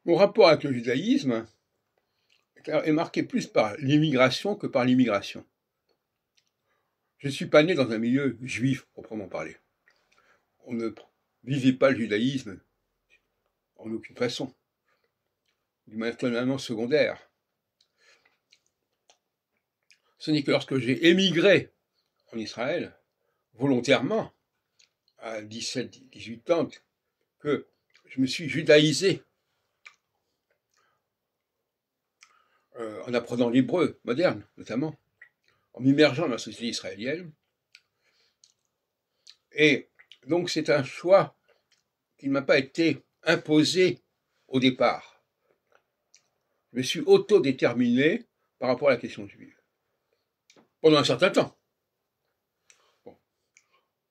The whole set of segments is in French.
Mon rapport avec le judaïsme est marqué plus par l'immigration que par l'immigration. Je ne suis pas né dans un milieu juif, proprement parlé. On ne vivait pas le judaïsme en aucune façon, du manière secondaire. Ce n'est que lorsque j'ai émigré en Israël, volontairement, à 17-18 ans, que je me suis judaïsé en apprenant l'hébreu moderne, notamment, en m'immergeant dans la société israélienne. Et donc c'est un choix qui ne m'a pas été imposé au départ. Je me suis autodéterminé par rapport à la question juive. Pendant un certain temps. Bon.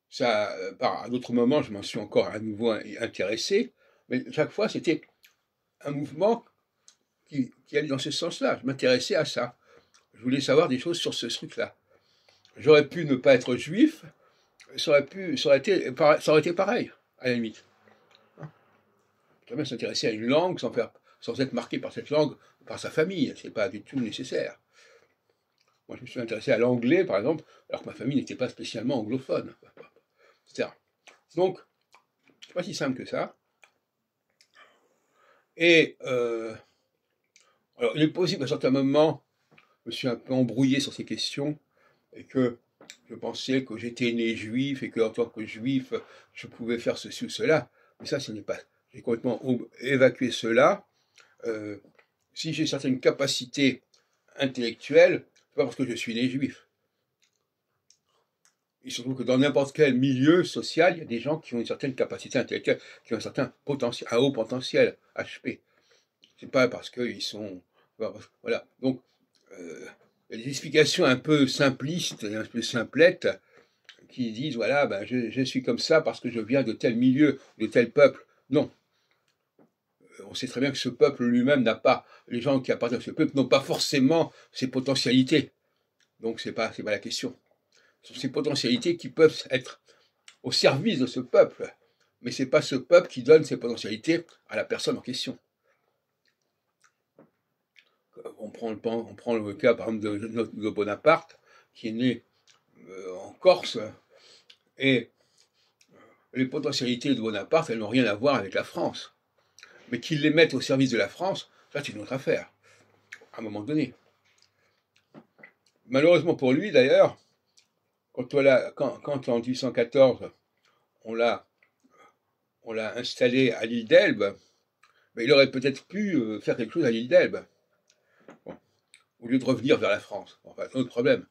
Ça, à d'autres moments, je m'en suis encore à nouveau intéressé, mais chaque fois, c'était un mouvement qui allait dans ce sens-là. Je m'intéressais à ça. Je voulais savoir des choses sur ce truc-là. J'aurais pu ne pas être juif, ça aurait été pareil, à la limite. Quand même s'intéresser à une langue sans être marqué par cette langue, par sa famille, c'est pas du tout nécessaire. Moi, je me suis intéressé à l'anglais, par exemple, alors que ma famille n'était pas spécialement anglophone, etc. Donc, c'est pas si simple que ça. Et alors, il est possible qu'à certains moments, je me suis un peu embrouillé sur ces questions et que je pensais que j'étais né juif et qu'en tant que juif, je pouvais faire ceci ou cela. Mais ça, ce n'est pas. J'ai complètement évacué cela. Si j'ai certaines capacités intellectuelles, c'est pas parce que je suis né juif. Il se trouve que dans n'importe quel milieu social, il y a des gens qui ont une certaine capacité intellectuelle, qui ont un certain potentiel, un haut potentiel, HP. C'est pas parce qu'ils sont... Voilà. Donc, il y a des explications un peu simplistes, un peu simplettes, qui disent, voilà, ben, je suis comme ça parce que je viens de tel milieu, de tel peuple. Non. On sait très bien que ce peuple lui-même n'a pas, les gens qui appartiennent à ce peuple n'ont pas forcément ses potentialités. Donc, c'est pas la question. Ce sont ces potentialités qui peuvent être au service de ce peuple. Mais ce n'est pas ce peuple qui donne ses potentialités à la personne en question. On prend le cas, par exemple, de Bonaparte, qui est né en Corse, et les potentialités de Bonaparte, elles n'ont rien à voir avec la France. Mais qu'ils les mettent au service de la France, ça c'est une autre affaire, à un moment donné. Malheureusement pour lui, d'ailleurs, quand en 1814, on l'a installé à l'île d'Elbe, ben, il aurait peut-être pu faire quelque chose à l'île d'Elbe, bon, au lieu de revenir vers la France. Enfin, c'est un autre problème.